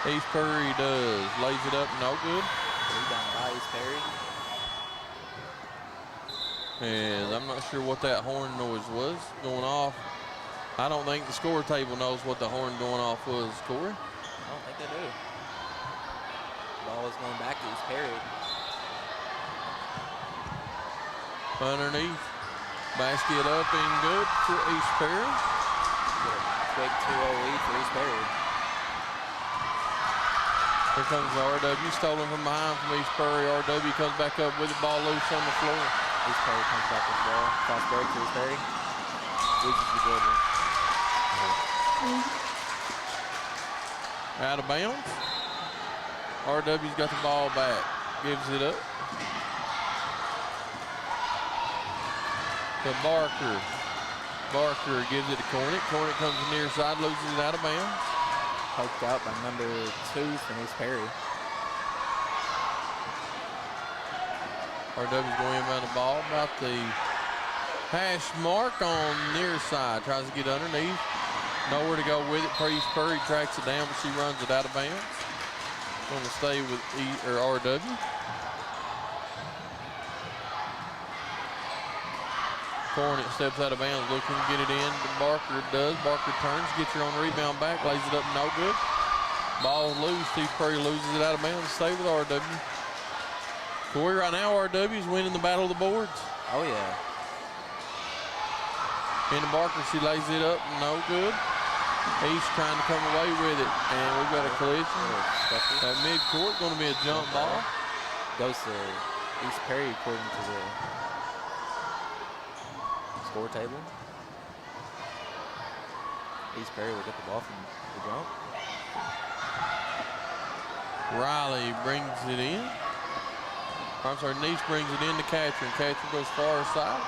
East Perry does. Lays it up, no good. Rebound by East Perry. And I'm not sure what that horn noise was going off. I don't think the score table knows what the horn going off was, Corey. I don't think they do. Ball is going back to East Perry. Underneath. Basket up and good for East Perry. Quick 2-0 lead for East Perry. Here comes the RW, stolen from behind from East Perry. RW comes back up with the ball loose on the floor. East Perry comes back with the ball. Fast break to East Perry. Loses the dribble. Out of bounds. RW's got the ball back. Gives it up to Barker. Barker gives it to Cornick. Cornick comes to the near side, loses it out of bounds. Poked out by number 2 from East Perry. RW's going inbound the ball about the hash mark on near side. Tries to get underneath. Nowhere to go with it. East Perry tracks it down, but she runs it out of bounds. Going to stay with RW. Cornick steps out of bounds, looking to get it in. Barker does. Barker turns, gets her on the rebound back, lays it up, no good. Ball loose. East Perry loses it out of bounds. Stay with RW. Corey, right now RW is winning the battle of the boards. Oh yeah. Into Barker, she lays it up, no good. East trying to come away with it, and we've got a collision. At mid-court, going to be a jump ball. Goes to East Perry according to the score table. East Perry will get the ball from the jump. Riley brings it in. I'm sorry, Nice brings it in to Catcher, and Catcher goes far side,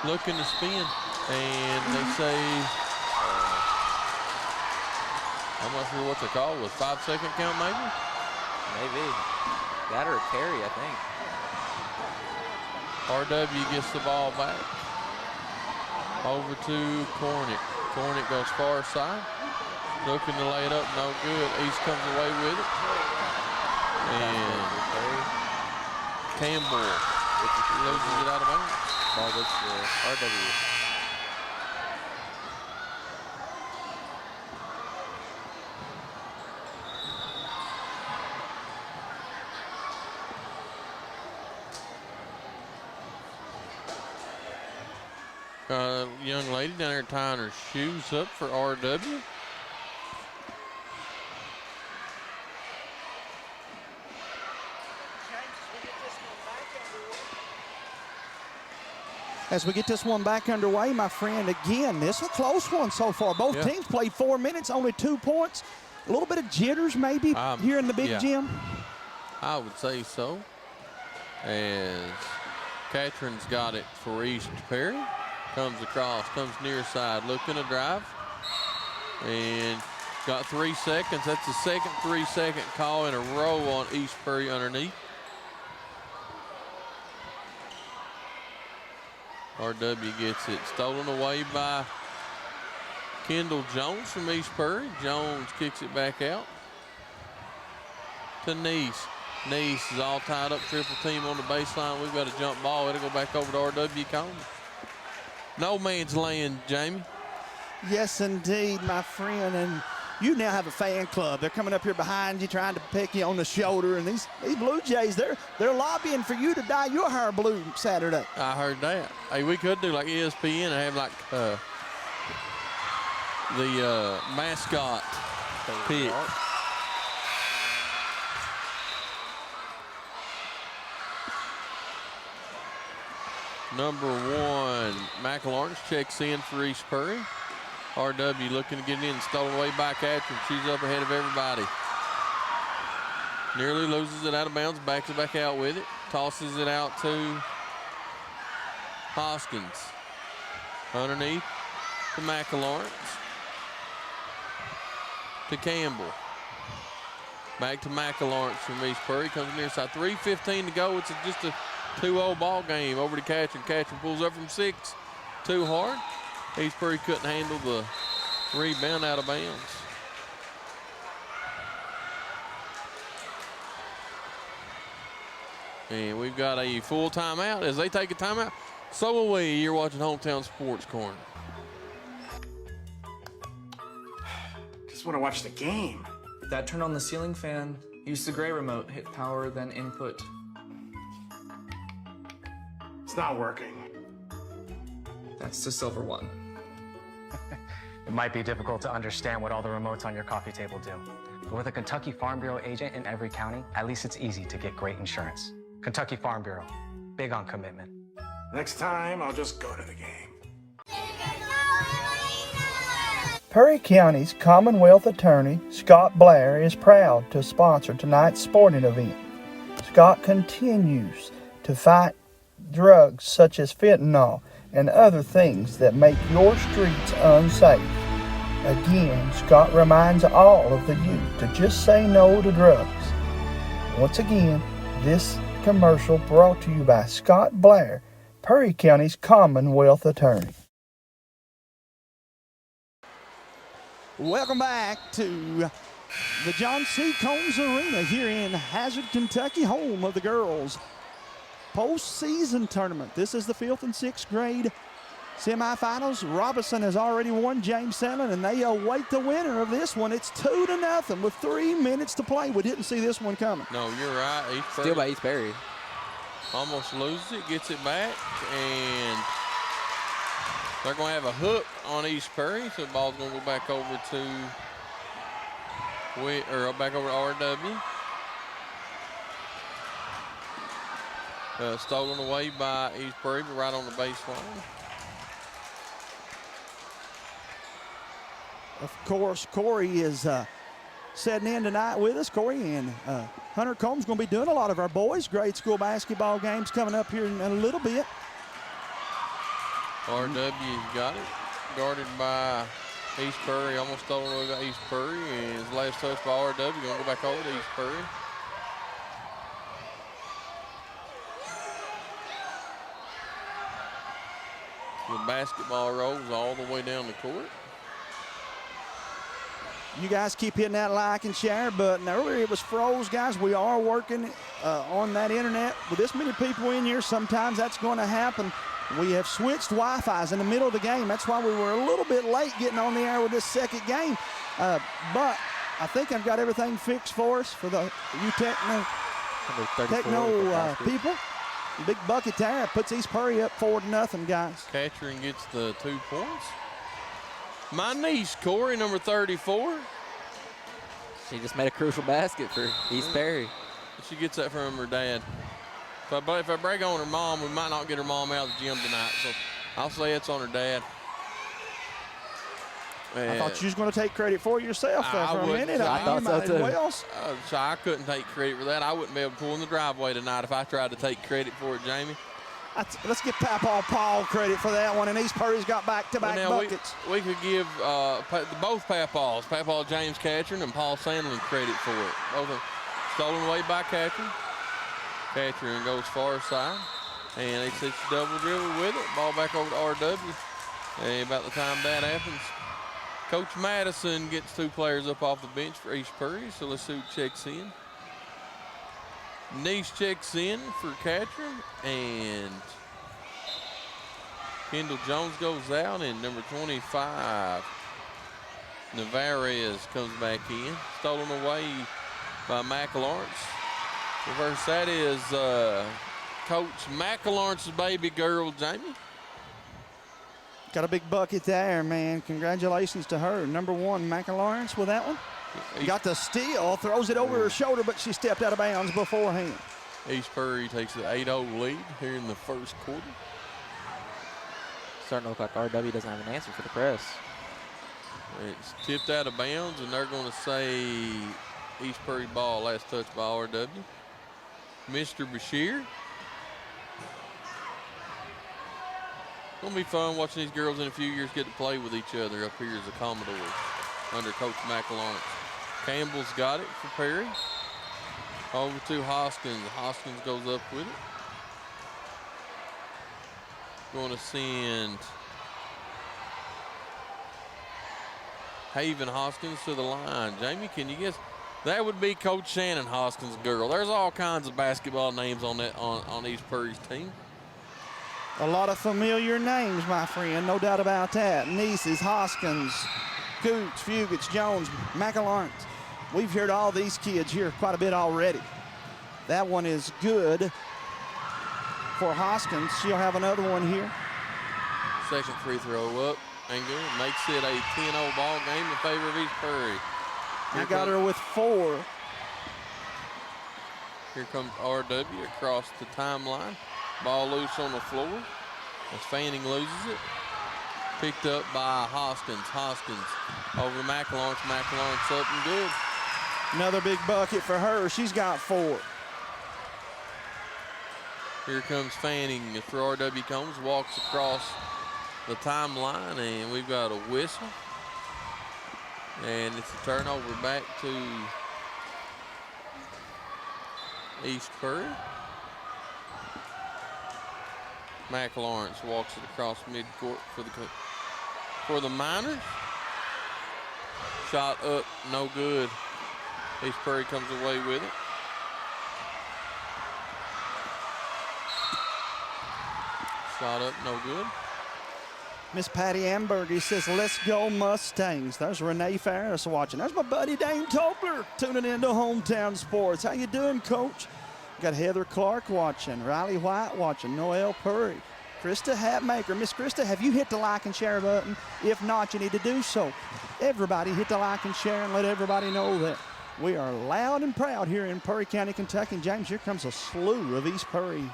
looking to spin, and they say, I'm not sure what they call it, was 5-second count maybe? Maybe. Got her a carry, I think. RW gets the ball back. Over to Cornick. Cornick goes far side, looking to lay it up, no good. East comes away with it. And Campbell loses it out of bounds. Ball goes to RW. Young lady down there tying her shoes up for RW. As we get this one back underway, my friend, again, this is a close one so far. Both teams played 4 minutes, only 2 points. A little bit of jitters maybe here in the big gym. I would say so. As Catherine's got it for East Perry. Comes across, comes near side, looking to drive. And got 3 seconds. That's the second 3-second call in a row on East Perry underneath. RW gets it stolen away by Kendall Jones from East Perry. Jones kicks it back out to Nice. Nice is all tied up, triple team on the baseline. We've got a jump ball. It'll go back over to RW Coleman. No man's land, Jamie. Yes, indeed, my friend. And you now have a fan club. They're coming up here behind you, trying to pick you on the shoulder. And these Blue Jays, they're lobbying for you to dye your hair blue Saturday. I heard that. Hey, we could do like ESPN and have like the mascot pick. Number 1, McElawrence checks in for East Perry. RW looking to get in, stolen away by Catherine. She's up ahead of everybody. Nearly loses it out of bounds, backs it back out with it. Tosses it out to Hoskins. Underneath to McElawrence. To Campbell. Back to McElawrence from East Perry. Comes near side. 3:15 to go. It's just a 2-0 ball game over to Catherine. Catherine pulls up from 6. Too hard. East Perry couldn't handle the rebound out of bounds. And we've got a full timeout. As they take a timeout, so will we. You're watching Hometown Sports Corner. Just want to watch the game. That turned on the ceiling fan. Use the gray remote. Hit power, then input. It's not working. That's the silver one. It might be difficult to understand what all the remotes on your coffee table do. But with a Kentucky Farm Bureau agent in every county, at least it's easy to get great insurance. Kentucky Farm Bureau, big on commitment. Next time, I'll just go to the game. Perry County's Commonwealth Attorney, Scott Blair, is proud to sponsor tonight's sporting event. Scott continues to fight drugs such as fentanyl and other things that make your streets unsafe. Again, Scott reminds all of the youth to just say no to drugs. Once again, this commercial brought to you by Scott Blair, Perry County's Commonwealth Attorney. Welcome back to the John C. Combs Arena here in Hazard, Kentucky, home of the girls' postseason tournament. This is the 5th and 6th grade semifinals. Robinson has already won James Sandlin, and they await the winner of this one. It's 2-0 with 3 minutes to play. We didn't see this one coming. No, you're right. Steal by East Perry. Almost loses it, gets it back, and they're going to have a hook on East Perry, so the ball's going to go back over to RW. Stolen away by East Perry, but right on the baseline. Of course, Corey is setting in tonight with us. Corey and Hunter Combs going to be doing a lot of our boys' grade school basketball games coming up here in a little bit. RW got it, guarded by East Perry, almost stolen away by East Perry, and his last touch by RW, going to go back over to East Perry. The basketball rolls all the way down the court. You guys keep hitting that like and share button. Earlier it was froze, guys. We are working on that internet. With this many people in here, sometimes that's going to happen. We have switched Wi-Fi's in the middle of the game. That's why we were a little bit late getting on the air with this second game. But I think I've got everything fixed for us for the you techno people. Big bucket there puts East Perry up 4-0, guys. Catron gets the 2 points. My niece, Corey, number 34. She just made a crucial basket for East Perry. She gets that from her dad. If I brag on her mom, we might not get her mom out of the gym tonight. So I'll say it's on her dad. I thought you was going to take credit for yourself for a minute. I thought so too. Well. So I couldn't take credit for that. I wouldn't be able to pull in the driveway tonight if I tried to take credit for it, Jamie. Let's give Papaw Paul credit for that one, and East Perry's got back-to-back buckets. We could give both Papaws, Papaw James Catron and Paul Sandlin, credit for it. Both are stolen away by Catron. Catron goes far side, and they set you double dribble with it. Ball back over to RW. And about the time that happens, Coach Madison gets 2 players up off the bench for East Perry, so let's see who checks in. Nice checks in for Catron, and Kendall Jones goes out, and number 25, Navarez, comes back in. Stolen away by McLawrence. Reverse that is Coach McLawrence's baby girl, Jamie. Got a big bucket there, man. Congratulations to her. Number 1, McLawrence with that one. Got the steal, throws it over her shoulder, but she stepped out of bounds beforehand. East Perry takes the 8-0 lead here in the first quarter. Starting to look like RW doesn't have an answer for the press. It's tipped out of bounds, and they're going to say East Perry ball, last touch by RW. Mr. Bashir. It's going to be fun watching these girls in a few years get to play with each other up here as the Commodores under Coach McLawrence. Campbell's got it for Perry. Over to Hoskins. Hoskins goes up with it. Going to send Haven Hoskins to the line. Jamie, can you guess? That would be Coach Shannon Hoskins' girl. There's all kinds of basketball names on that on East Prairie's team. A lot of familiar names, my friend, no doubt about that. Nieces, Hoskins, Coots, Fugits, Jones, McAlawrence. We've heard all these kids here quite a bit already. That one is good for Hoskins. She'll have another one here. Second free throw up and good. Makes it a 10-0 ball game in favor of East Prairie. I got her with 4. Here comes RW across the timeline. Ball loose on the floor as Fanning loses it. Picked up by Hoskins. Hoskins over to McAlawrence. McAlawrence up and good. Another big bucket for her. She's got 4. Here comes Fanning for RW Combs. Walks across the timeline, and we've got a whistle. And it's a turnover back to East Prairie. McAlawrence walks it across midcourt for the Miners. Shot up, no good. East Prairie comes away with it. Shot up, no good. Miss Patty Ambergy says, let's go Mustangs. There's Renee Ferris watching. There's my buddy Dane Tobler tuning into Hometown Sports. How you doing, Coach? Got Heather Clark watching, Riley White watching, Noelle Purry, Krista Hatmaker. Miss Krista, have you hit the like and share button? If not, you need to do so. Everybody hit the like and share and let everybody know that we are loud and proud here in Perry County, Kentucky. And James, here comes a slew of East Prairie.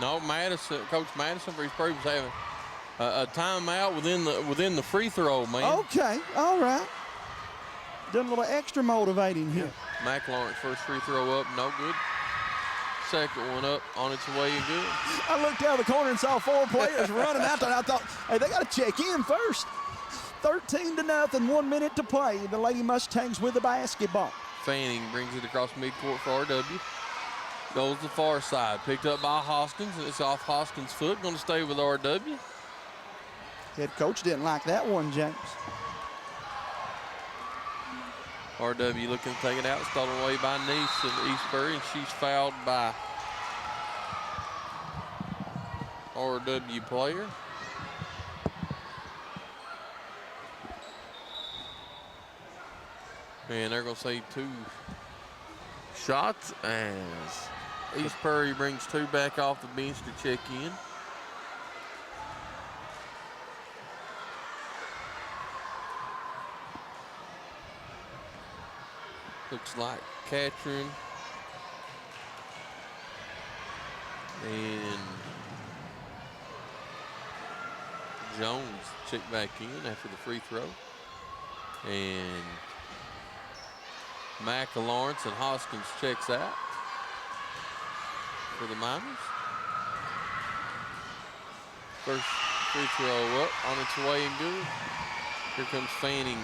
No, Madison, Coach Madison for East Prairie was having a timeout within the free throw, man. Okay, all right. Doing a little extra motivating here. McAlawrence first free throw up, no good. Second one up, on its way and good. I looked down the corner and saw 4 players running out there. I thought, hey, they got to check in first. 13-0, 1 minute to play. The Lady Mustangs with the basketball. Fanning brings it across midcourt for RW. Goes the far side, picked up by Hoskins, and it's off Hoskins' foot. Going to stay with RW. Head coach didn't like that one, James. RW looking to take it out, stolen away by Niece of East Prairie, and she's fouled by RW player. And they're going to say 2 shots as East Prairie brings 2 back off the bench to check in. Looks like Katrin and Jones check back in after the free throw. And McAlawrence and Hoskins checks out for the Miners. First free throw up, on its way and good. Here comes Fanning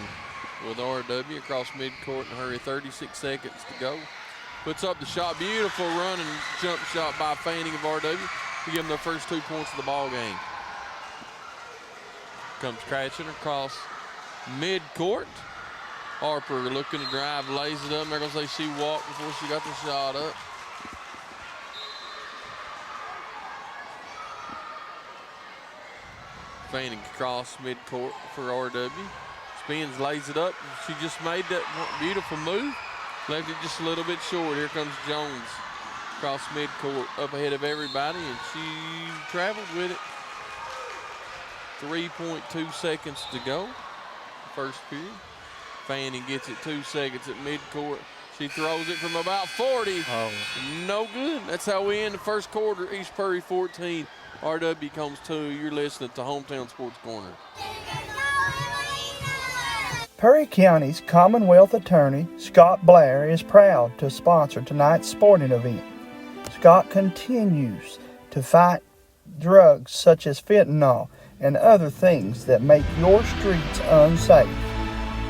with RW across midcourt in a hurry. 36 seconds to go. Puts up the shot. Beautiful run and jump shot by Fanning of RW to give them their first 2 points of the ball game. Comes crashing across midcourt. Harper looking to drive, lays it up. They're going to say she walked before she got the shot up. Fanning across midcourt for RW. Spins, lays it up. She just made that beautiful move. Left it just a little bit short. Here comes Jones across midcourt up ahead of everybody, and she traveled with it. 3.2 seconds to go. First period. Fanning gets it 2 seconds at midcourt. She throws it from about 40. Oh. No good. That's how we end the first quarter. East Prairie 14, RW Combs 2. You're listening to Hometown Sports Corner. Perry County's Commonwealth Attorney, Scott Blair, is proud to sponsor tonight's sporting event. Scott continues to fight drugs such as fentanyl and other things that make your streets unsafe.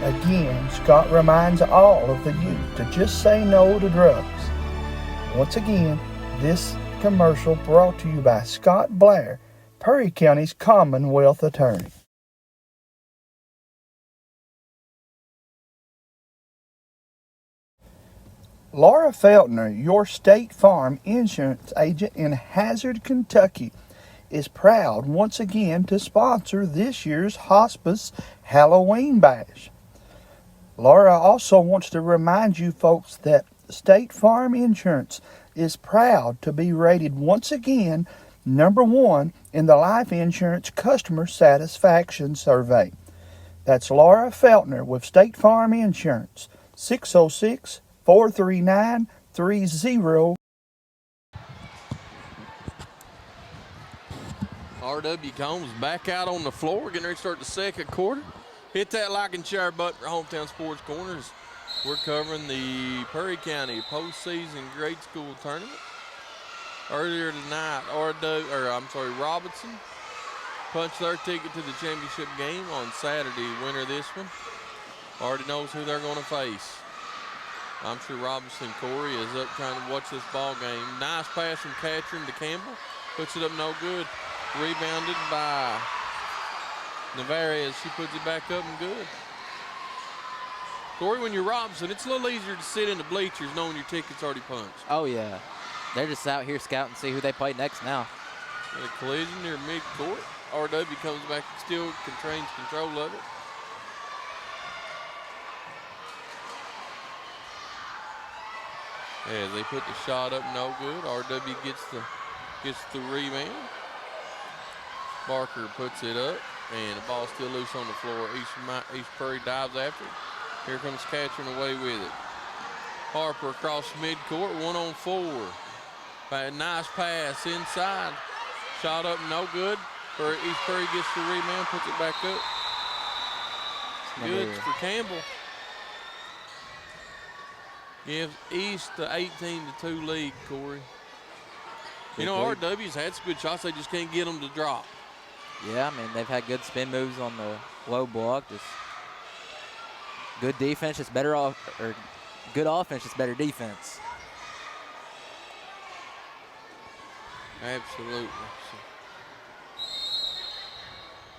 Again, Scott reminds all of the youth to just say no to drugs. Once again, this commercial brought to you by Scott Blair, Perry County's Commonwealth Attorney. Laura Feltner, your State Farm insurance agent in Hazard, Kentucky, is proud once again to sponsor this year's Hospice Halloween Bash. Laura also wants to remind you folks that State Farm Insurance is proud to be rated once again #1 in the Life Insurance Customer Satisfaction Survey. That's Laura Feltner with State Farm Insurance, 606-439-30. R.W. Combs back out on the floor, getting ready to start the second quarter. Hit that like and share button for Hometown Sports Corners. We're covering the Perry County postseason grade school tournament. Earlier tonight, Robinson punched their ticket to the championship game on Saturday. Winner this one already knows who they're going to face. I'm sure Robinson Corey is up trying to watch this ball game. Nice pass from Catron to Campbell. Puts it up no good. Rebounded by Navarez. She puts it back up and good. Corey, when you're Robinson, it's a little easier to sit in the bleachers knowing your ticket's already punched. Oh, yeah. They're just out here scouting to see who they play next now. And a collision near mid-court. RW comes back and still retains control of it. As they put the shot up, no good. RW gets the rebound. Barker puts it up, and the ball still loose on the floor. East Prairie dives after it. Here comes Catron away with it. Harper across midcourt, 1-on-4. By a nice pass inside. Shot up, no good. East Prairie gets the rebound, puts it back up. Good for Campbell. Gives East the 18-2 lead, Corey. You know, RW's had some good shots. They just can't get them to drop. Yeah, I mean, they've had good spin moves on the low block. Just good defense, just better off, or good offense, just better defense. Absolutely.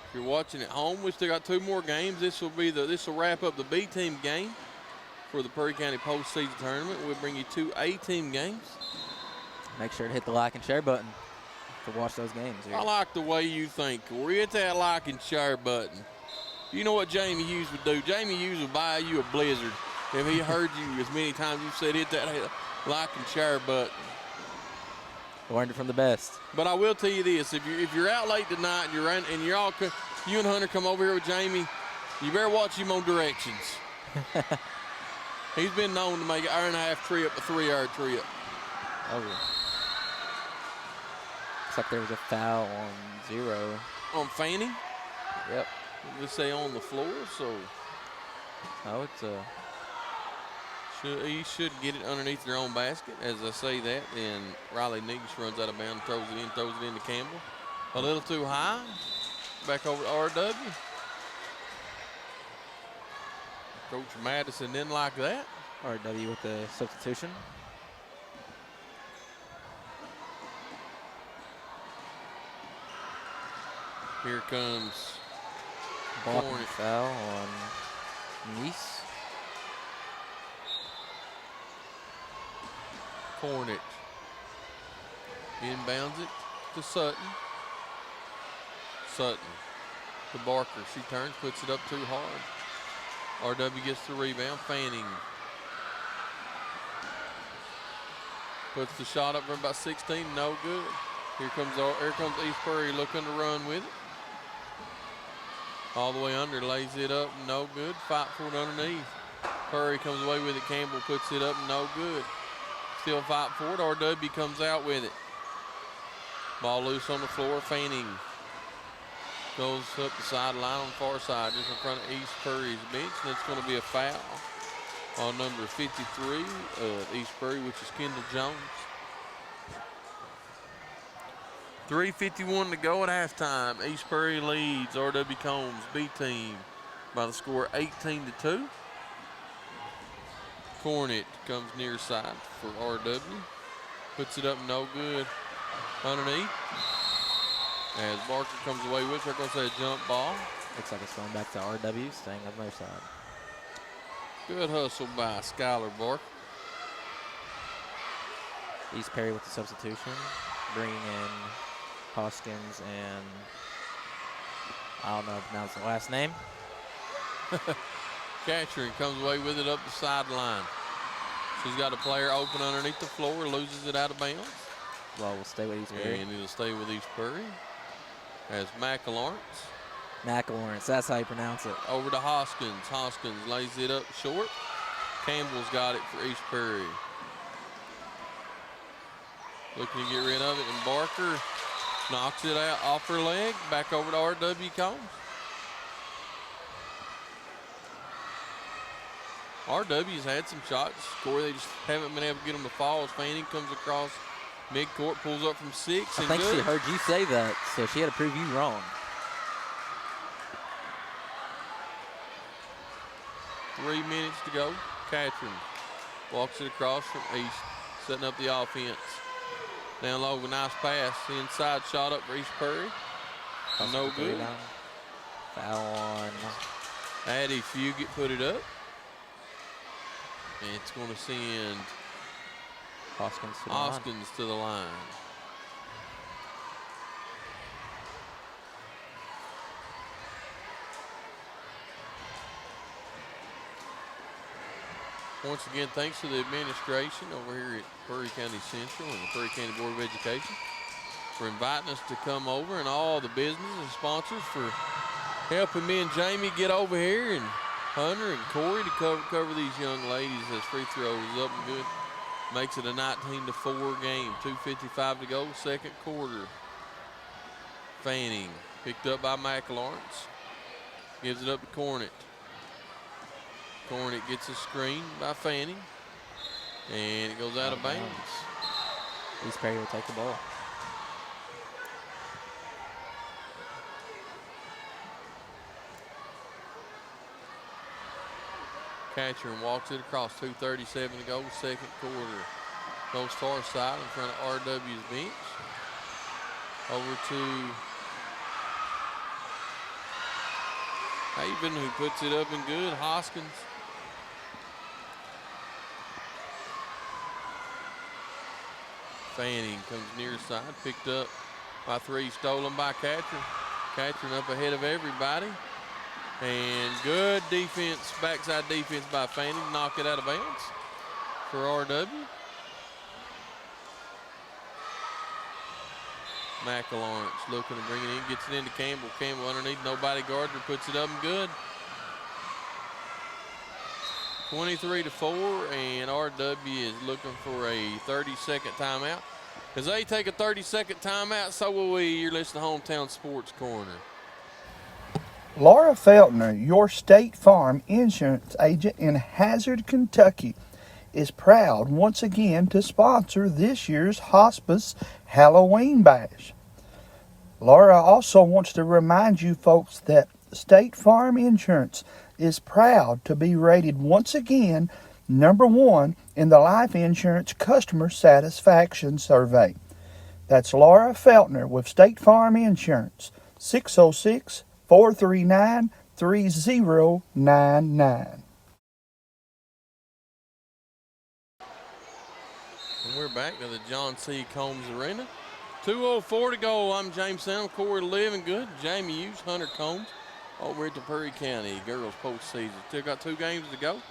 If you're watching at home, we still got 2 more games. This will wrap up the B team game for the Perry County postseason tournament. We'll bring you 2 A team games. Make sure to hit the like and share button to watch those games here. I like the way you think, Corey. Hit that like and share button. You know what Jamie Hughes would do? Jamie Hughes would buy you a blizzard if he heard you as many times you said hit that like and share button. Learned it from the best. But I will tell you this: if you're out late tonight and you and Hunter come over here with Jamie, you better watch him on directions. He's been known to make an hour-and-a-half trip, a 3-hour trip. Oh, yeah. Looks like there was a foul on 0. On Fanning? Yep. Let's say on the floor, so. Oh, it's a. He should get it underneath their own basket. As I say that, and Riley Negus runs out of bounds, throws it into Campbell. A little too high. Back over to RW. Coach Madison didn't like that. RW with the substitution. Here comes Blocking Cornet. foul on Nice. Cornet inbounds it to Sutton. Sutton to Barker. She turns, puts it up too hard. RW gets the rebound. Fanning puts the shot up for about 16. No good. Here comes East Prairie looking to run with it. All the way under, lays it up, no good. Fight for it underneath. Prairie comes away with it. Campbell puts it up, no good. Still fight for it. RW comes out with it. Ball loose on the floor. Fanning goes up the sideline on the far side, just in front of East Prairie's bench. And it's going to be a foul on number 53 of East Prairie, which is Kendall Jones. 3:51 to go at halftime. East Prairie leads RW Combs B team by the score 18-2. Cornet comes near side for RW. Puts it up, no good. Underneath. As Barker comes away with it, they're going to say a jump ball. Looks like it's going back to RW, staying on their side. Good hustle by Skylar Barker. East Perry with the substitution, bringing in Hoskins and I don't know how to pronounce the last name. Catcher comes away with it up the sideline. She's got a player open underneath the floor, loses it out of bounds. Well, we'll stay with East Perry. And it'll stay with East Perry. As McLawrence. McLawrence, that's how you pronounce it. Over to Hoskins. Hoskins lays it up short. Campbell's got it for East Perry. Looking to get rid of it, and Barker knocks it out off her leg. Back over to R.W. Combs. R.W.'s had some shots. Corey, they just haven't been able to get them to fall. As Fanning comes across midcourt, pulls up from 6. I think she heard you say that, so she had to prove you wrong. 3 minutes to go. Catherine walks it across from East, setting up the offense. Down low, a nice pass. Inside shot up for East Perry. No good. Foul on Addie Fugit put it up. And it's going to send Hoskins to the line. Once again, thanks to the administration over here at Perry County Central and the Perry County Board of Education for inviting us to come over, and all the business and sponsors for helping me and Jamie get over here, and Hunter and Corey to cover these young ladies as free throws up and good. Makes it a 19-4 game. 2:55 to go, second quarter. Fanning picked up by McLawrence. Gives it up to Cornett. Cornett gets a screen by Fanning, and it goes out of bounds. East Perry will take the ball. Catcher walks it across. 2:37 to go, second quarter. Goes far side in front of RW's bench. Over to Haven, who puts it up and good. Hoskins. Fanning comes near side, picked up by 3, stolen by Catcher. Catcher up ahead of everybody. And good defense, backside defense by Fanning, knock it out of bounds for RW. McLawrence looking to bring it in, gets it into Campbell. Campbell underneath, nobody. Gardner puts it up and good. 23-4, and RW is looking for a 30-second timeout. As they take a 30-second timeout, so will we. You're listening to Hometown Sports Corner. Laura Feltner, your State Farm insurance agent in Hazard, Kentucky, is proud once again to sponsor this year's Hospice Halloween Bash. Laura also wants to remind you folks that State Farm Insurance is proud to be rated once again #1 in the Life Insurance Customer Satisfaction Survey. That's Laura Feltner with State Farm Insurance, 606-439-3099. And we're back to the John C. Combs Arena. 2:04 to go. I'm James Sam, Corey Living Good, Jamie Hughes, Hunter Combs over at the Perry County girls postseason. Still got 2 games to go.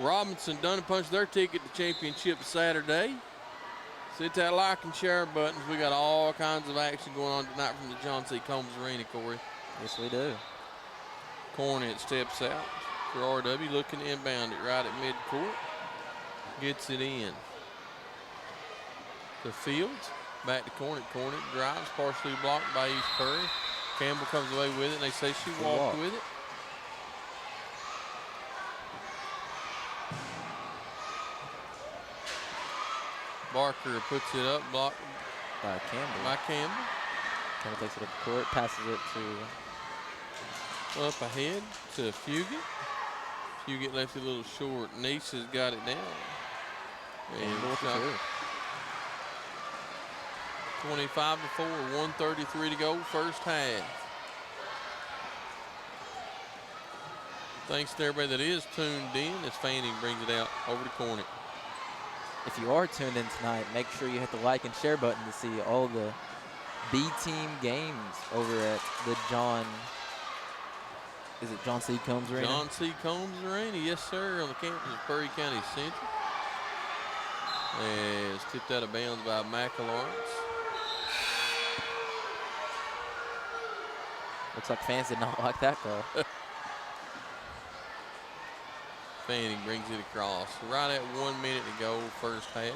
Robinson done punched their ticket to championship Saturday. Hit that like and share buttons. We got all kinds of action going on tonight from the John C. Combs Arena, Corey. Yes, we do. Cornett steps out for RW, looking to inbound it right at midcourt. Gets it in. To Fields, back to Cornett. Cornett drives, partially blocked by East Perry. Campbell comes away with it, and they say she walked with it. Barker puts it up, blocked By Campbell. Campbell. Campbell takes it up the court, passes it to Up ahead to Fugit. Fugit left it a little short. Nice has got it down. And shot 25-4, 1:33 to go, first half. Thanks to everybody that is tuned in as Fanning brings it out over to Cornett. if you are tuned in tonight, make sure you hit the like and share button to see all the B-team games over at the John C. Combs Arena? John C. Combs Arena, yes, sir, on the campus of Perry County Central. And it's tipped out of bounds by McLawrence. Looks like fans did not like that call. Fanning brings it across. Right at 1 minute to go, first half.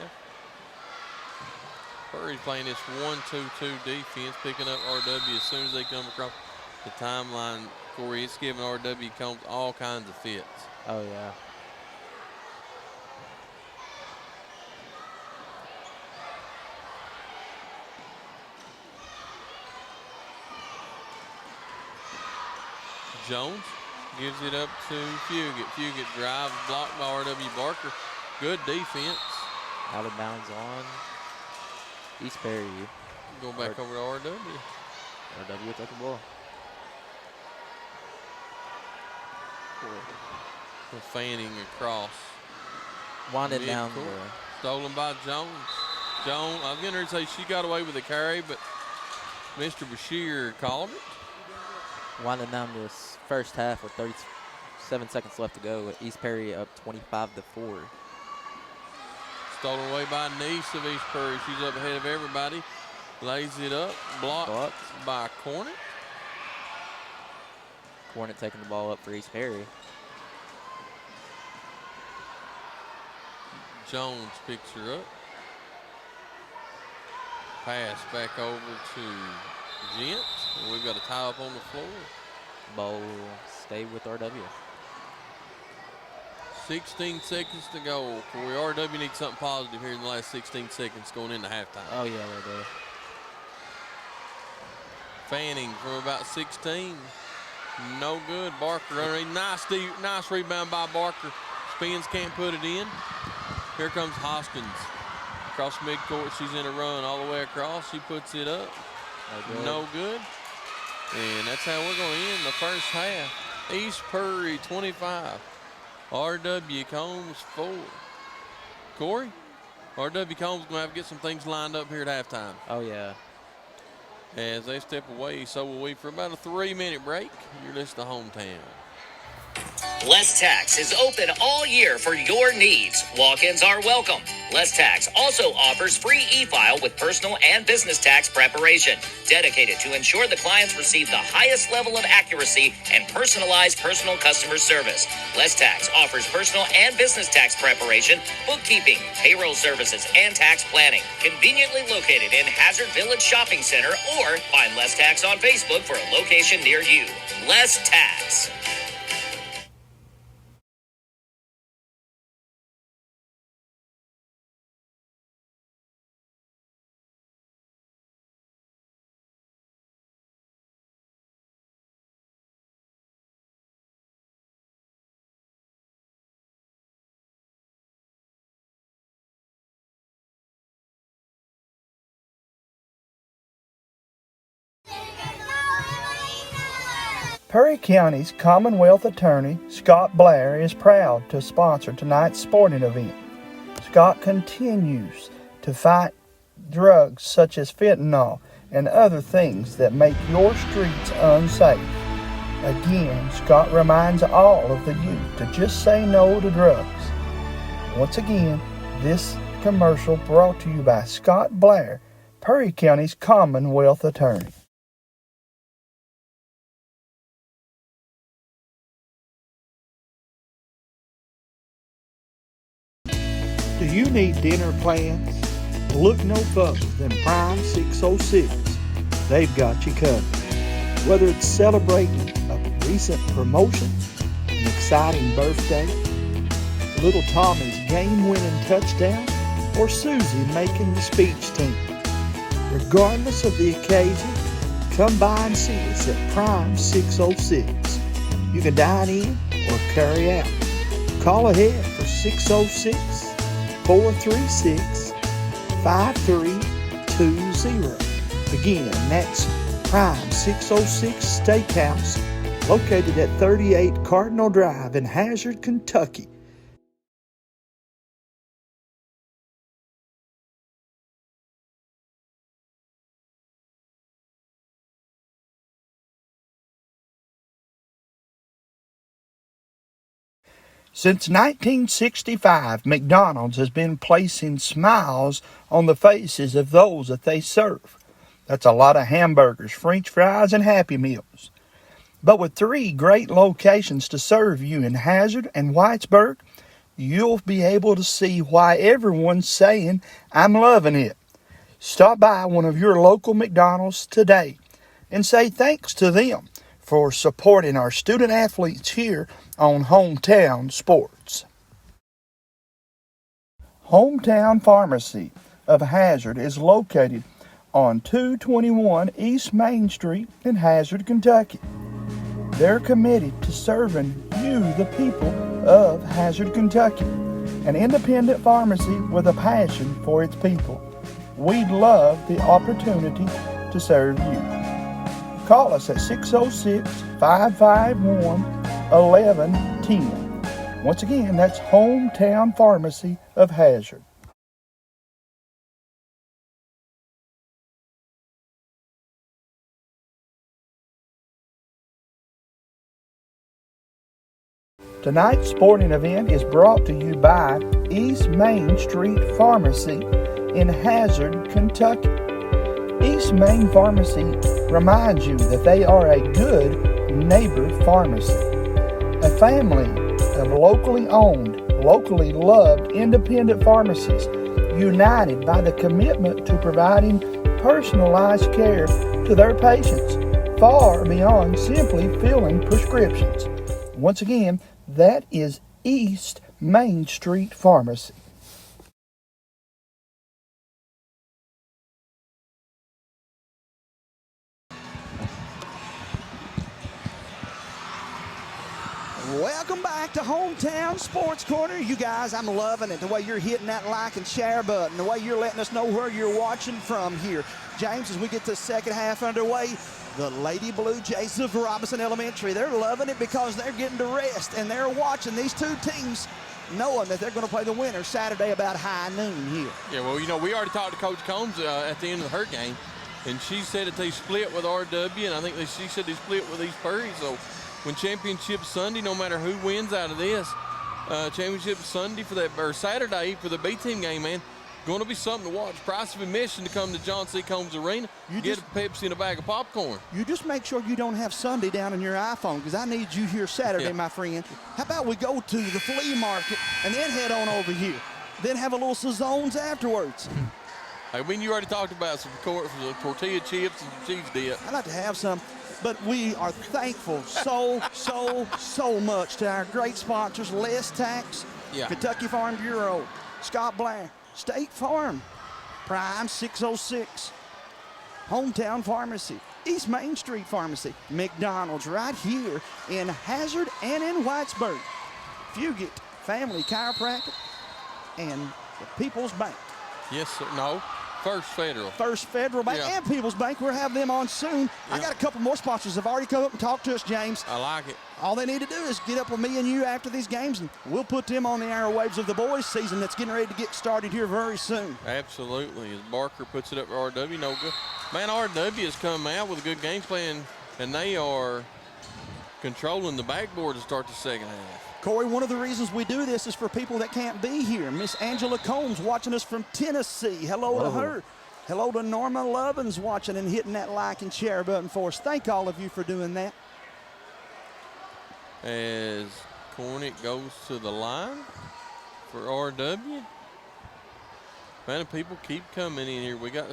Perry's playing this 1-2-2 defense, picking up RW as soon as they come across the timeline. Corey, it's giving RW Combs all kinds of fits. Oh, yeah. Jones gives it up to Fugit. Fugit drives, blocked by RW Barker. Good defense. Out of bounds on East Perry. Go back over to RW. RW with the ball. Fanning across. Winded down Mid-court. the Stolen by Jones. Jones, I was going to say she got away with the carry, but Mr. Bashir called it. winding down this first half with 37 seconds left to go. East Perry up 25-4. Stolen away by Niece of East Perry. She's up ahead of everybody. Lays it up. Blocked by Cornet. Cornet taking the ball up for East Perry. Jones picks her up. Pass back over to Gent. And we've got a tie up on the floor. Ball stay with RW. 16 seconds to go. Corey, RW needs something positive here in the last 16 seconds going into halftime. Oh, yeah, they do. Fanning from about 16. No good. Barker underneath. Nice rebound by Barker. Spins, can't put it in. Here comes Hoskins. Across midcourt, she's in a run all the way across. She puts it up. No good. And that's how we're going to end the first half. East Perry 25. RW Combs 4. Corey, RW Combs going to have to get some things lined up here at halftime. Oh, yeah. As they step away, so will we for about a 3-minute break. You're listening to Hometown. Les Tax is open all year for your needs. Walk-ins are welcome. Les Tax also offers free e-file with personal and business tax preparation, dedicated to ensure the clients receive the highest level of accuracy and personalized personal customer service. Les Tax offers personal and business tax preparation, bookkeeping, payroll services, and tax planning. Conveniently located in Hazard Village Shopping Center, or find Les Tax on Facebook for a location near you. Les Tax. Perry County's Commonwealth Attorney, Scott Blair, is proud to sponsor tonight's sporting event. Scott continues to fight drugs such as fentanyl and other things that make your streets unsafe. Again, Scott reminds all of the youth to just say no to drugs. Once again, this commercial brought to you by Scott Blair, Perry County's Commonwealth Attorney. Do you need dinner plans? Look no further than Prime 606. They've got you covered. Whether it's celebrating a recent promotion, an exciting birthday, little Tommy's game-winning touchdown, or Susie making the speech team. Regardless of the occasion, come by and see us at Prime 606. You can dine in or carry out. Call ahead for 606-436-5320. Again, that's Prime 606 Steakhouse, located at 38 Cardinal Drive in Hazard, Kentucky. Since 1965, McDonald's has been placing smiles on the faces of those that they serve. That's a lot of hamburgers, French fries, and Happy Meals. But with 3 great locations to serve you in Hazard and Whitesburg, you'll be able to see why everyone's saying, "I'm loving it." Stop by one of your local McDonald's today and say thanks to them for supporting our student athletes here on Hometown Sports. Hometown Pharmacy of Hazard is located on 221 East Main Street in Hazard, Kentucky. They're committed to serving you, the people of Hazard, Kentucky, an independent pharmacy with a passion for its people. We'd love the opportunity to serve you. Call us at 606-551-1110. Once again, that's Hometown Pharmacy of Hazard. Tonight's sporting event is brought to you by East Main Street Pharmacy in Hazard, Kentucky. East Main Pharmacy reminds you that they are a good neighbor pharmacy. A family of locally owned, locally loved independent pharmacies united by the commitment to providing personalized care to their patients, far beyond simply filling prescriptions. Once again, that is East Main Street Pharmacy. Welcome back to Hometown Sports Corner. You guys, I'm loving it. The way you're hitting that like and share button, the way you're letting us know where you're watching from here. James, as we get the second half underway, the Lady Blue Jays of Robinson Elementary, they're loving it because they're getting to rest, and they're watching these two teams knowing that they're going to play the winner Saturday about high noon here. Yeah, well, we already talked to Coach Combs at the end of her game, and she said that they split with RW, and I think she said they split with East Prairie. So when Championship Sunday, no matter who wins out of this, Championship Sunday for that, or Saturday for the B team game, man, going to be something to watch. Price of admission to come to John C. Combs Arena. You get a Pepsi and a bag of popcorn. You just make sure you don't have Sunday down in your iPhone, because I need you here Saturday, my friend. How about we go to the flea market and then head on over here, then have a little Sazones afterwards. I mean, you already talked about some tortilla chips and cheese dip. I'd like to have some. But we are thankful so much to our great sponsors, Les Tax, Kentucky Farm Bureau, Scott Blair, State Farm, Prime 606, Hometown Pharmacy, East Main Street Pharmacy, McDonald's right here in Hazard and in Whitesburg, Fugit Family Chiropractic, and the People's Bank. Yes, sir. No. First Federal. First Federal Bank and People's Bank. We'll have them on soon. I got a couple more sponsors that have already come up and talked to us, James. I like it. All they need to do is get up with me and you after these games, and we'll put them on the airwaves of the boys' season that's getting ready to get started here very soon. Absolutely. As Barker puts it up for RW, no good. Man, RW has come out with a good game plan, and they are controlling the backboard to start the second half. Corey, one of the reasons we do this is for people that can't be here. Miss Angela Combs watching us from Tennessee. Hello to her. Hello to Norma Lovins watching and hitting that like and share button for us. Thank all of you for doing that. As Cornick goes to the line for RW. Man, people keep coming in here. We got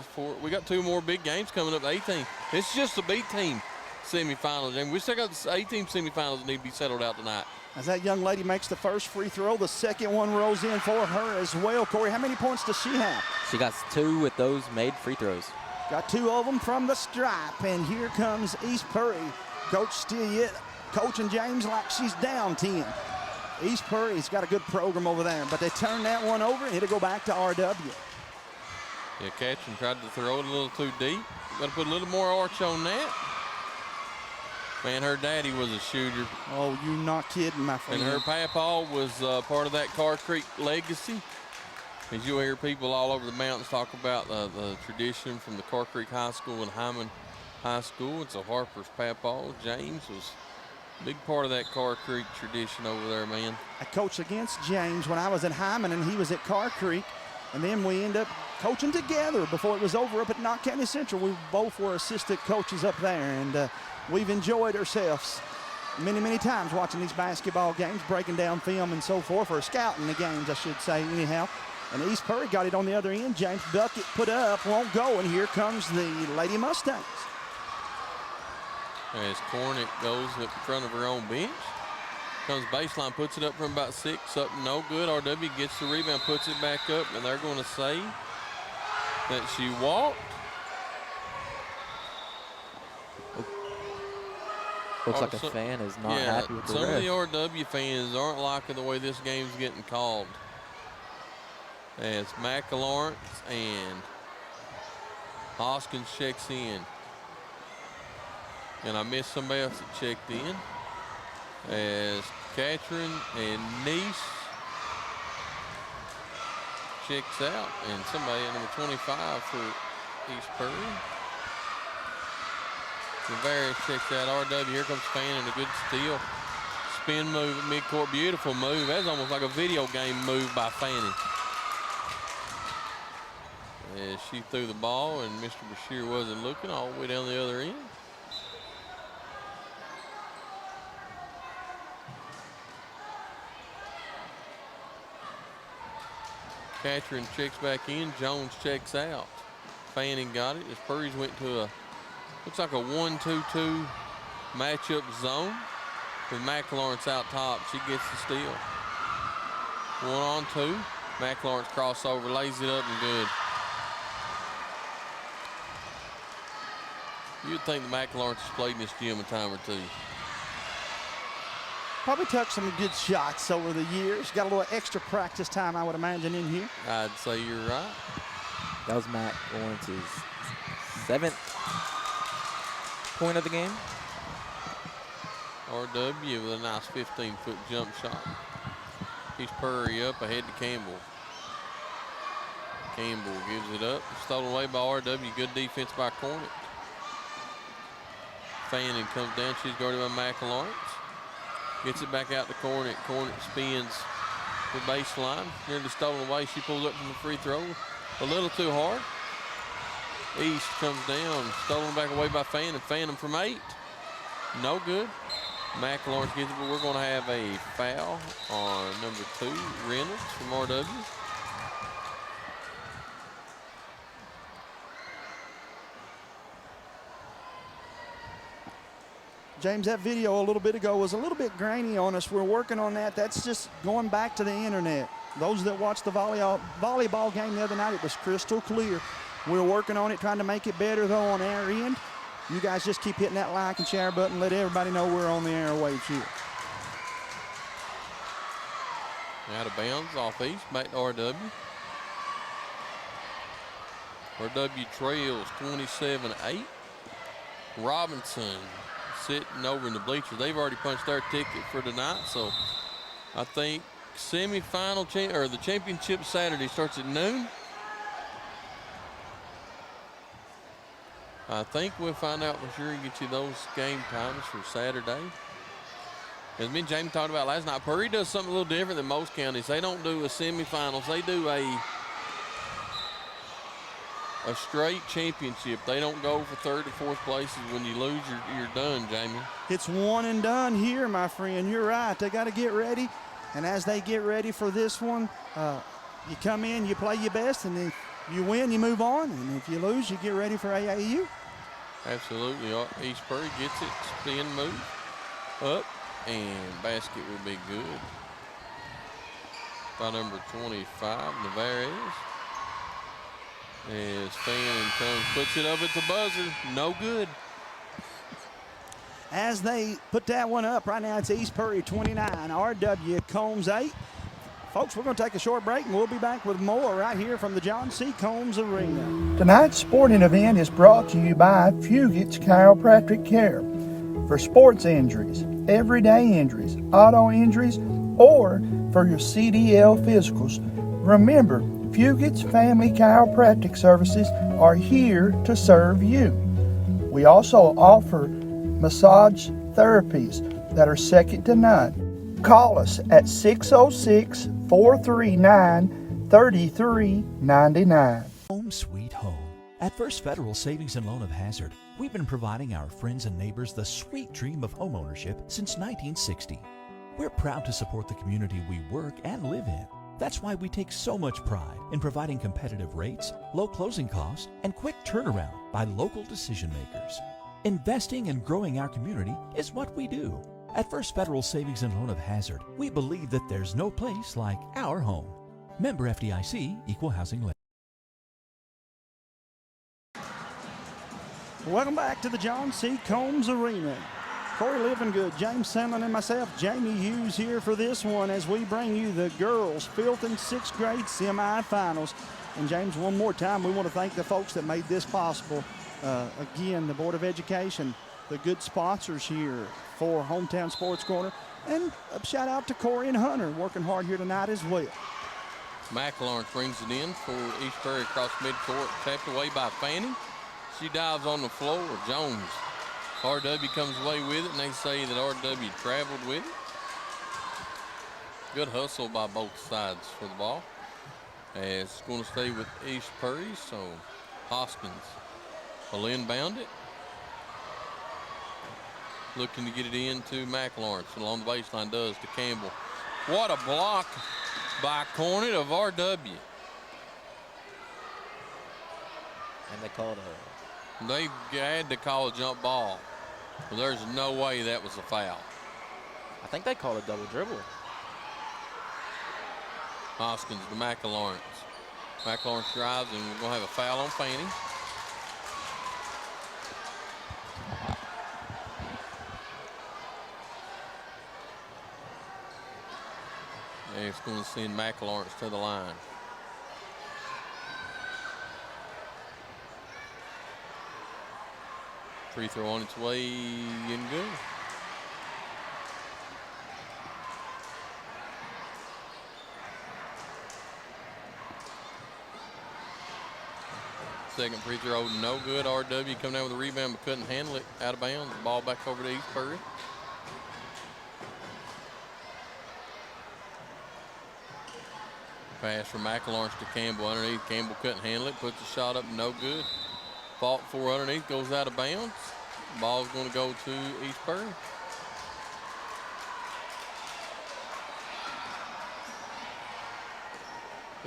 2 more big games coming up. The A-team. It's just the B team semifinals, and we still got the A-team semifinals that need to be settled out tonight. As that young lady makes the first free throw, the second one rolls in for her as well. Corey, how many points does she have? She got 2 with those made free throws. Got 2 of them from the stripe, and here comes East Prairie. Coach Still coaching James like she's down 10. East Prairie's got a good program over there, but they turn that one over, and it'll go back to RW. Yeah, Catherine tried to throw it a little too deep. Got to put a little more arch on that. Man, her daddy was a shooter. Oh, you're not kidding, my friend. And her papa was part of that Carr Creek legacy. As you'll hear people all over the mountains talk about the tradition from the Carr Creek High School and Hyman High School. And so Harper's papa, James, was Big part of that Car Creek tradition over there, man. I coached against James when I was at Hyman, and he was at Car Creek. And then we ended up coaching together before it was over up at Knott County Central. We both were assistant coaches up there, and we've enjoyed ourselves many, many times watching these basketball games, breaking down film and so forth, or scouting the games, I should say, anyhow. And East Prairie got it on the other end. James Bucket put up, won't go, and here comes the Lady Mustangs. As Cornick goes up in front of her own bench. Comes baseline, puts it up from about 6, up no good. RW gets the rebound, puts it back up, and they're going to say that she walked. Looks like a fan is not happy with the some ref. of the RW fans aren't liking the way this game's getting called. As McLawrence and Hoskins checks in. And I missed somebody else that checked in. As Catherine and Nice checks out. And somebody at number 25 for East Prairie. Navarez checks out. RW, here comes Fan and a good steal. Spin move at midcourt, beautiful move. That's almost like a video game move by Fanning. As she threw the ball and Mr. Bashir wasn't looking all the way down the other end. Catherine checks back in, Jones checks out. Fanning got it as Purry's went to a, looks like a 1-2-2 matchup zone with McLawrence out top. She gets the steal. 1-on-2. McLawrence crossover, lays it up and good. You'd think the McLawrence has played in this gym a time or two. Probably took some good shots over the years. Got a little extra practice time, I would imagine, in here. I'd say you're right. That was Matt Lawrence's 7th point of the game. RW with a nice 15-foot jump shot. East Prairie up ahead to Campbell. Campbell gives it up. Stolen away by RW. Good defense by Cornick. Fanning comes down. She's guarded by McLawrence. Gets it back out to Cornick. Cornick spins the baseline. Nearly stolen away. She pulls up from the free throw. A little too hard. East comes down. Stolen back away by Fanning. Fanning from 8. No good. McLawrence gets it, but we're going to have a foul on number 2, Reynolds from RW. James, that video a little bit ago was a little bit grainy on us. We're working on that. That's just going back to the internet. Those that watched the volleyball game the other night, it was crystal clear. We're working on it, trying to make it better, though, on our end. You guys just keep hitting that like and share button. Let everybody know we're on the airwaves here. Out of bounds, off East, back to RW. RW trails 27-8. Robinson sitting over in the bleachers. They've already punched their ticket for tonight, so I think semifinal or the championship Saturday starts at noon. I think we'll find out for sure and get you those game times for Saturday. As me and Jamie talked about last night, Purry does something a little different than most counties. They don't do a semifinals. They do a straight championship. They don't go for 3rd or 4th places. When you lose, you're done, Jamie. It's one and done here, my friend. You're right. They got to get ready. And as they get ready for this one, you come in, you play your best, and if you win, you move on. And if you lose, you get ready for AAU. Absolutely. East Prairie gets it. Spin move. Up. And basket will be good. By number 25, Navarez. As Fanning comes, puts it up at the buzzer. No good. As they put that one up, right now it's East Prairie 29, RW Combs 8. Folks, we're going to take a short break, and we'll be back with more right here from the John C. Combs Arena. Tonight's sporting event is brought to you by Fugit's Chiropractic Care. For sports injuries, everyday injuries, auto injuries, or for your CDL physicals, remember, Fugit's Family Chiropractic Services are here to serve you. We also offer massage therapies, that are second to none. Call us at 606-439-3399. Home sweet home. At First Federal Savings and Loan of Hazard, we've been providing our friends and neighbors the sweet dream of homeownership since 1960. We're proud to support the community we work and live in. That's why we take so much pride in providing competitive rates, low closing costs, and quick turnaround by local decision makers. Investing and growing our community is what we do. At First Federal Savings and Loan of Hazard, we believe that there's no place like our home. Member FDIC, Equal Housing Lender. Welcome back to the John C. Combs Arena. Corey Livingood, James Sandlin, and myself, Jamie Hughes, here for this one as we bring you the girls' 5th and 6th grade semifinals. And James, one more time, we want to thank the folks that made this possible. Again, the Board of Education, the good sponsors here for Hometown Sports Corner, and a shout out to Corey and Hunter working hard here tonight as well. McLaurin brings it in for East Prairie across midcourt, tapped away by Fanning. She dives on the floor. Jones. RW comes away with it, and they say that RW traveled with it. Good hustle by both sides for the ball. As it's going to stay with East Prairie, so Hoskins will inbound it. Looking to get it into McLaurin. Along the baseline does to Campbell. What a block by Cornet of RW. And they called They had to call a jump ball. Well, there's no way that was a foul. I think they called a double dribble. Hoskins to McLaurin. McLaurin drives, and we're going to have a foul on Fanning. And it's going to send McLaurin to the line. Free throw on its way in good. Second free throw, no good. RW coming down with a rebound but couldn't handle it. Out of bounds. Ball back over to East Prairie. Pass from McLaurin to Campbell underneath. Campbell couldn't handle it. Puts the shot up, no good. Fought for underneath, goes out of bounds. Ball's going to go to East Prairie.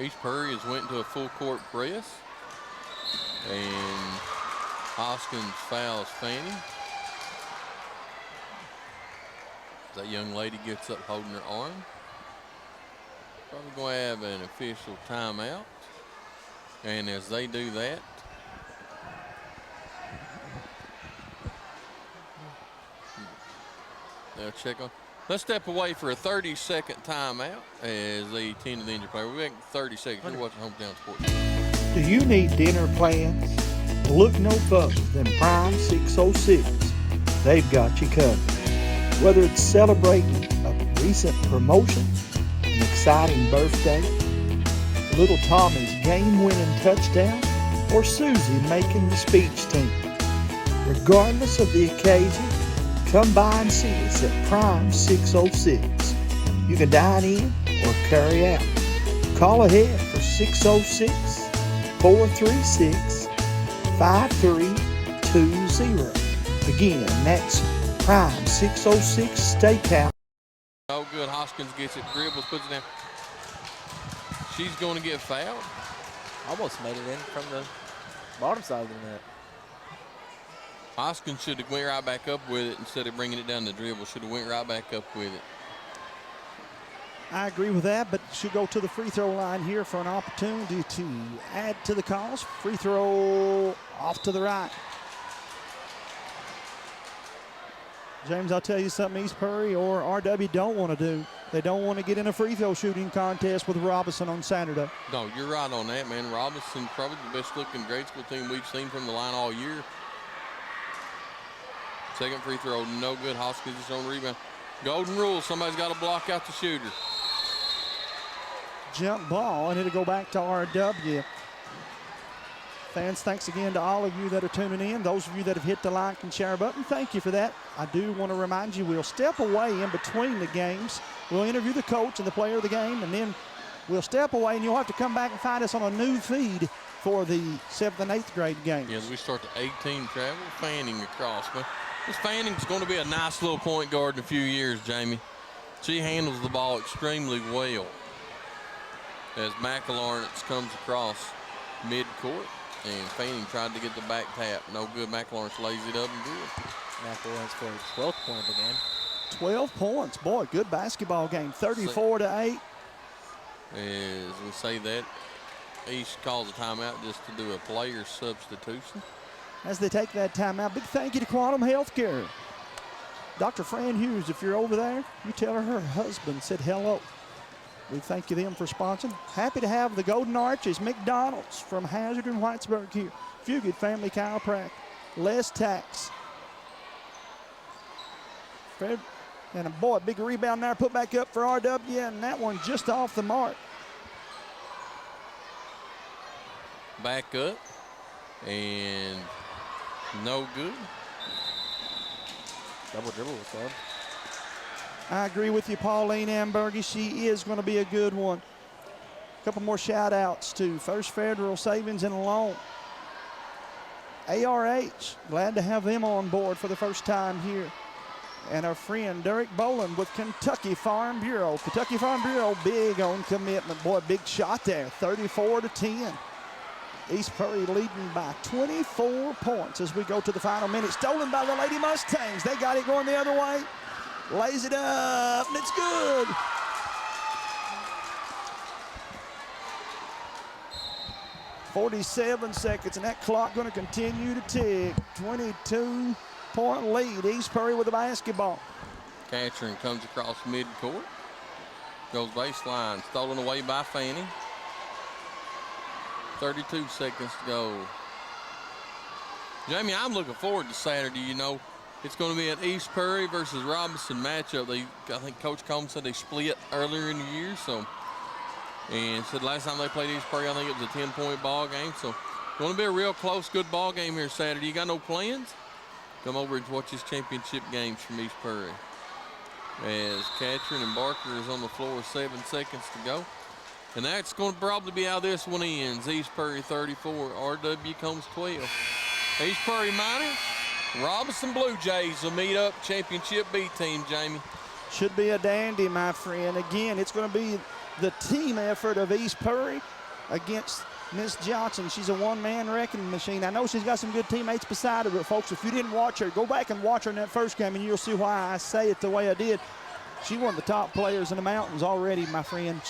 East Prairie has went into a full court press. And Hoskins fouls Fanning. That young lady gets up holding her arm. Probably going to have an official timeout. And as they do that, they'll check on. Let's step away for a 30-second timeout as they tend to the injured player. We're back in 30 seconds. You're watching Hometown Sports. Do you need dinner plans? Look no further than Prime 606. They've got you covered. Whether it's celebrating a recent promotion, an exciting birthday, little Tommy's game-winning touchdown, or Susie making the speech team. Regardless of the occasion, come by and see us at Prime 606. You can dine in or carry out. Call ahead for 606-436-5320. Again, that's Prime 606 Steakhouse. No good. Hoskins gets it, dribbles, puts it down. She's going to get fouled. Almost made it in from the bottom side of the net. Hoskins should have went right back up with it instead of bringing it down the dribble. Should have went right back up with it. I agree with that, but should go to the free throw line here for an opportunity to add to the cause. Free throw off to the right. James, I'll tell you something East Prairie or RW don't want to do. They don't want to get in a free throw shooting contest with Robinson on Saturday. No, you're right on that, man. Robinson, probably the best looking grade school team we've seen from the line all year. Second free throw, no good. Hoskins is on rebound. Golden rule, somebody's got to block out the shooter. Jump ball, and it'll go back to RW. Fans, thanks again to all of you that are tuning in. Those of you that have hit the like and share button, thank you for that. I do want to remind you we'll step away in between the games. We'll interview the coach and the player of the game, and then we'll step away, and you'll have to come back and find us on a new feed for the 7th and 8th grade games. Yeah, as we start the 18 travel, Fanning across. But this Fanning's going to be a nice little point guard in a few years, Jamie. She handles the ball extremely well as McLawrence comes across midcourt, and Fanning tried to get the back tap. No good. McLawrence lays it up and good. McLawrence scored his 12th point of the game. 12 points. Boy, good basketball game. 34-8. As we say that, East calls a timeout just to do a player substitution. As they take that timeout, big thank you to Quantum Healthcare. Dr. Fran Hughes, if you're over there, you tell her husband said hello. We thank you them for sponsoring. Happy to have the Golden Arches, McDonald's from Hazard and Whitesburg here. Fugate Family Chiropractic, Les Tax. Fred, and a boy, big rebound there, put back up for RW, and that one just off the mark. Back up, and no good. Double dribble was called. I agree with you, Pauline Ambergy. She is going to be a good one. A couple more shout outs to First Federal Savings and Loan. ARH, glad to have them on board for the first time here. And our friend Derek Boland with Kentucky Farm Bureau. Kentucky Farm Bureau big on commitment. Boy, big shot there, 34-10. East Prairie leading by 24 points as we go to the final minute. Stolen by the Lady Mustangs. They got it going the other way. Lays it up, and it's good. .47 seconds, and that clock going to continue to tick. 22-point lead. East Prairie with the basketball. Catron comes across midcourt. Goes baseline. Stolen away by Fanning. 32 seconds to go. Jamie, I'm looking forward to Saturday. You know, it's going to be an East Prairie versus Robinson matchup. I think Coach Combs said they split earlier in the year. And said last time they played East Prairie, I think it was a 10-point ball game. So it's going to be a real close, good ball game here Saturday. You got no plans? Come over and watch this championship games from East Prairie. As Catron and Barker is on the floor, 7 seconds to go. And that's going to probably be how this one ends. East Prairie 34, RW comes 12. East Prairie Miners, Robinson Blue Jays will meet up championship B team, Jamie. Should be a dandy, my friend. Again, it's going to be the team effort of East Prairie against Miss Johnson. She's a one-man wrecking machine. I know she's got some good teammates beside her, but folks, if you didn't watch her, go back and watch her in that first game, and you'll see why I say it the way I did. She one of the top players in the mountains already, my friend.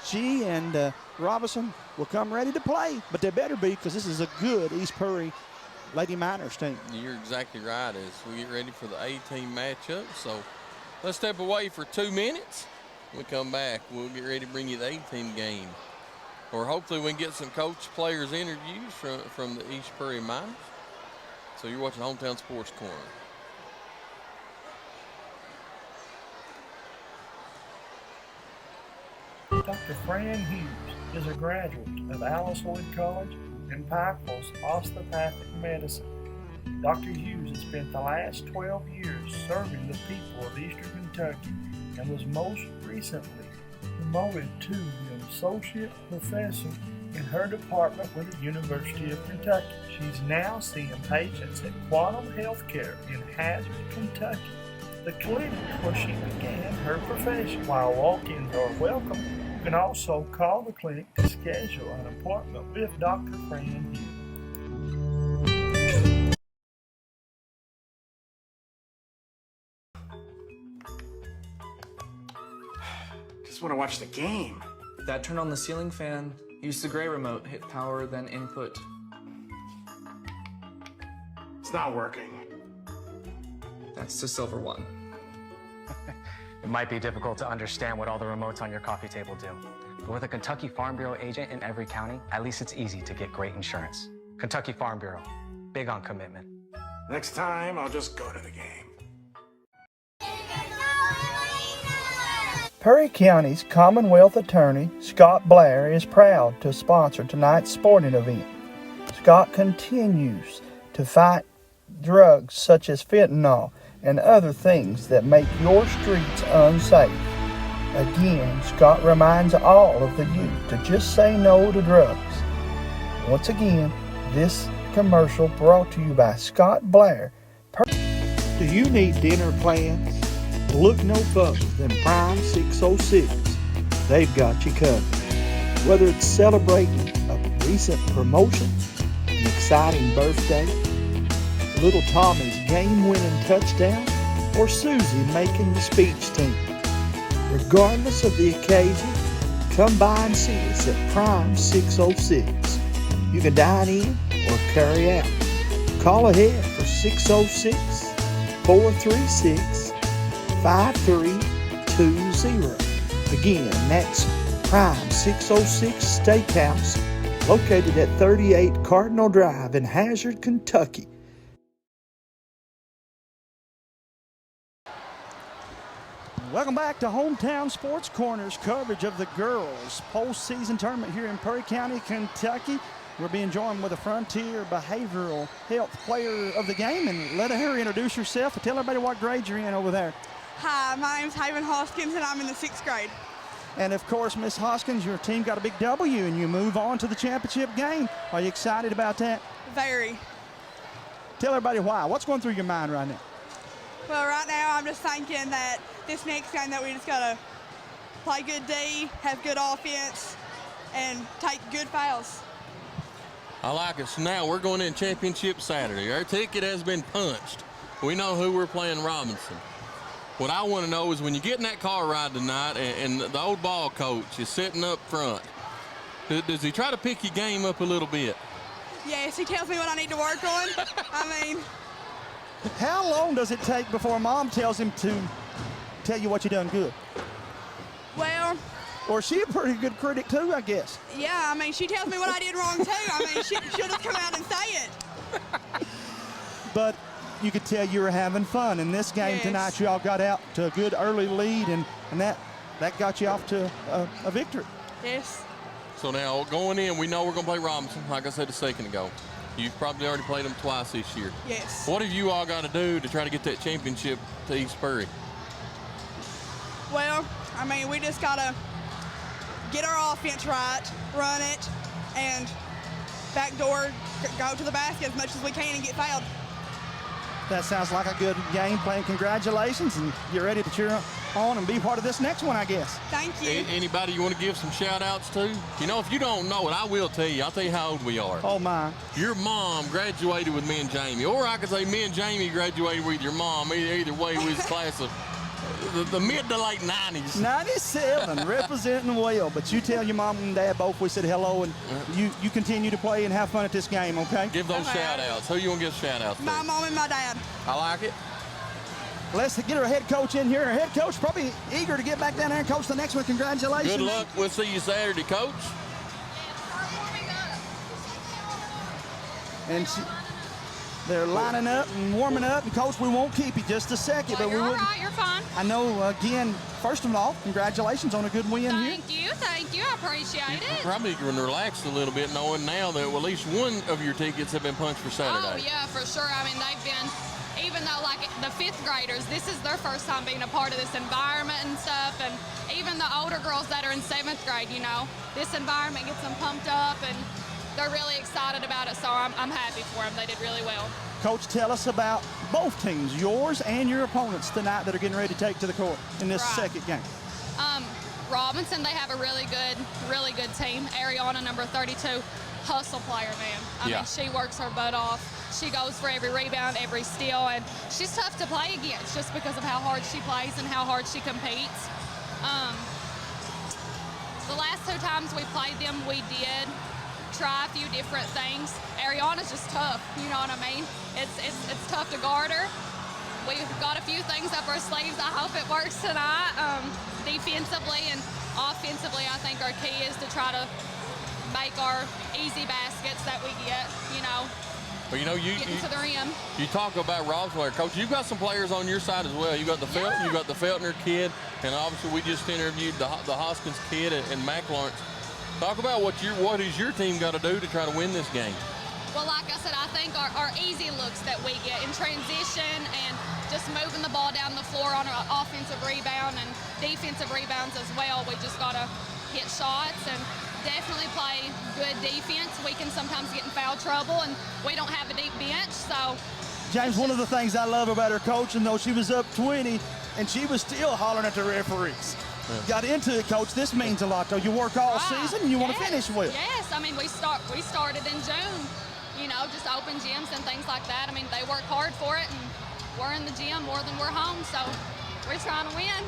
She and Robinson will come ready to play, but they better be, because this is a good East Prairie Lady Miners team. You're exactly right as we get ready for the A-team matchup. So let's step away for 2 minutes. When we come back, we'll get ready to bring you the A-team game. Or hopefully we can get some coach players interviews from the East Prairie Miners. So you're watching Hometown Sports Corner. Dr. Fran Hughes is a graduate of Alice Lloyd College and Pikeville's Osteopathic Medicine. Dr. Hughes has spent the last 12 years serving the people of Eastern Kentucky and was most recently promoted to the Associate Professor in her department with the University of Kentucky. She's now seeing patients at Quantum Healthcare in Hazard, Kentucky, the clinic where she began her profession. While walk-ins are welcome, you can also call the clinic to schedule an appointment with Dr. Fran Hughes. Just want to watch the game. That turn on the ceiling fan, use the gray remote, hit power, then input. It's not working. That's the silver one. It might be difficult to understand what all the remotes on your coffee table do. But with a Kentucky Farm Bureau agent in every county, at least it's easy to get great insurance. Kentucky Farm Bureau, big on commitment. Next time, I'll just go to the game. Perry County's Commonwealth Attorney, Scott Blair, is proud to sponsor tonight's sporting event. Scott continues to fight drugs such as fentanyl and other things that make your streets unsafe. Again, Scott reminds all of the youth to just say no to drugs. Once again, this commercial brought to you by Scott Blair. Do you need dinner plans? Look no further than Prime 606. They've got you covered. Whether it's celebrating a recent promotion, an exciting birthday, little Tommy's game-winning touchdown, or Susie making the speech team. Regardless of the occasion, come by and see us at Prime 606. You can dine in or carry out. Call ahead for 606-436-5320. Again, that's Prime 606 Steakhouse, located at 38 Cardinal Drive in Hazard, Kentucky. Welcome back to Hometown Sports Corner's coverage of the girls' postseason tournament here in Perry County, Kentucky. We're being joined with a Frontier Behavioral Health Player of the Game, and let her introduce herself and tell everybody what grade you're in over there. Hi, my name's Haven Hoskins, and I'm in the 6th grade. And of course, Miss Hoskins, your team got a big W, and you move on to the championship game. Are you excited about that? Very. Tell everybody why. What's going through your mind right now? Well, right now I'm just thinking that this next game that we just gotta play good D, have good offense, and take good fouls. I like it. So now we're going in championship Saturday. Our ticket has been punched. We know who we're playing, Robinson. What I want to know is when you get in that car ride tonight and the old ball coach is sitting up front, does he try to pick your game up a little bit? Yes, he tells me what I need to work on. I mean, how long does it take before Mom tells him to tell you what you done good? Well, or is she a pretty good critic too, I guess? Yeah, I mean, she tells me what I did wrong too. I mean, she'll just come out and say it. But you could tell you were having fun in this game tonight. You all got out to a good early lead, and that got you off to a victory. Yes. So now going in, we know we're going to play Robinson, like I said a second ago. You've probably already played them twice this year. Yes. What have you all got to do to try to get that championship to East Perry? Well, I mean, we just got to get our offense right, run it, and backdoor, go to the basket as much as we can and get fouled. That sounds like a good game plan. Congratulations, and you're ready to cheer on and be part of this next one, I guess. Thank you. Anybody you want to give some shout-outs to? You know, if you don't know it, I will tell you. I'll tell you how old we are. Oh, my. Your mom graduated with me and Jamie. Or I could say me and Jamie graduated with your mom. Either way, we was class of the mid to late 90s. 97, representing well. But you tell your mom and dad both we said hello, and you continue to play and have fun at this game, okay? Give those shout-outs. Who you want to give shout-outs to? My mom and my dad. I like it. Let's get our head coach in here. Our head coach probably eager to get back down there and coach the next one. Congratulations. Good luck. We'll see you Saturday, Coach. And they're lining up and warming up. And, Coach, we won't keep you just a second. Well, but you're all right. You're fine. I know, again, first of all, congratulations on a good win here. Thank you. I appreciate it. Probably can relax a little bit knowing now that at least one of your tickets have been punched for Saturday. Oh, yeah, for sure. I mean, they've been, even though, like, the 5th graders, this is their first time being a part of this environment and stuff, and even the older girls that are in 7th grade, you know, this environment gets them pumped up, and they're really excited about it, so I'm happy for them. They did really well. Coach, tell us about both teams, yours and your opponents tonight that are getting ready to take to the court in this second game. Robinson, they have a really good team. Ariana, number 32, hustle player, man. I mean, she works her butt off. She goes for every rebound, every steal, and she's tough to play against just because of how hard she plays and how hard she competes. The last 2 times we played them, we did try a few different things. Ariana's just tough, you know what I mean? It's tough to guard her. We've got a few things up our sleeves. I hope it works tonight. Defensively and offensively, I think our key is to try to make our easy baskets that we get, you know. Well, you know, getting to the rim. You talk about Rob's player, Coach. You've got some players on your side as well. You got the Felton, you got the Feltner kid, and obviously we just interviewed the Hoskins kid and Mac Lawrence. Talk about what has your team got to do to try to win this game? Well, like I said, I think our easy looks that we get in transition and just moving the ball down the floor on our offensive rebound and defensive rebounds as well. We just got to hit shots and definitely play good defense. We can sometimes get in foul trouble, and we don't have a deep bench, so. James, one of the things I love about her coaching, though, she was up 20, and she was still hollering at the referees. Got into it, Coach. This means a lot, though. You work all season, and you want to finish well. Yes, I mean, we started in June, you know, just open gyms and things like that. I mean, they work hard for it, and we're in the gym more than we're home, so we're trying to win.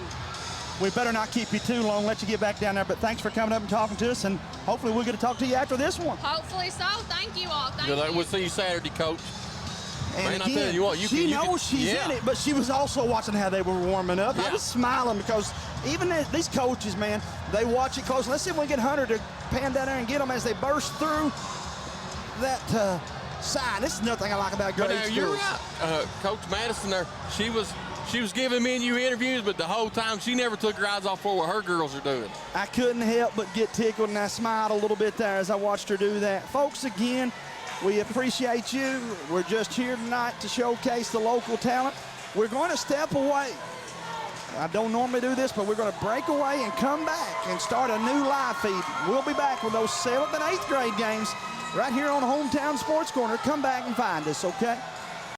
We better not keep you too long, let you get back down there, but thanks for coming up and talking to us, and hopefully we'll get to talk to you after this one. Hopefully so. Thank you all. Thank Good luck. you. We'll see you Saturday, Coach. And Man, I again, tell you what, she knows she's in it, but she was also watching how they were warming up. I was smiling because even these coaches, man, they watch it close. Let's see if we can get Hunter to pan down there and get them as they burst through that side. This is another thing I like about grade But now, schools. you're right. Coach Madison there, she was giving me and you interviews, but the whole time she never took her eyes off for what her girls are doing. I couldn't help but get tickled, and I smiled a little bit there as I watched her do that. Folks, again, we appreciate you. We're just here tonight to showcase the local talent. We're going to step away. I don't normally do this, but we're going to break away and come back and start a new live feed. We'll be back with those 7th and 8th grade games right here on Hometown Sports Corner. Come back and find us, okay?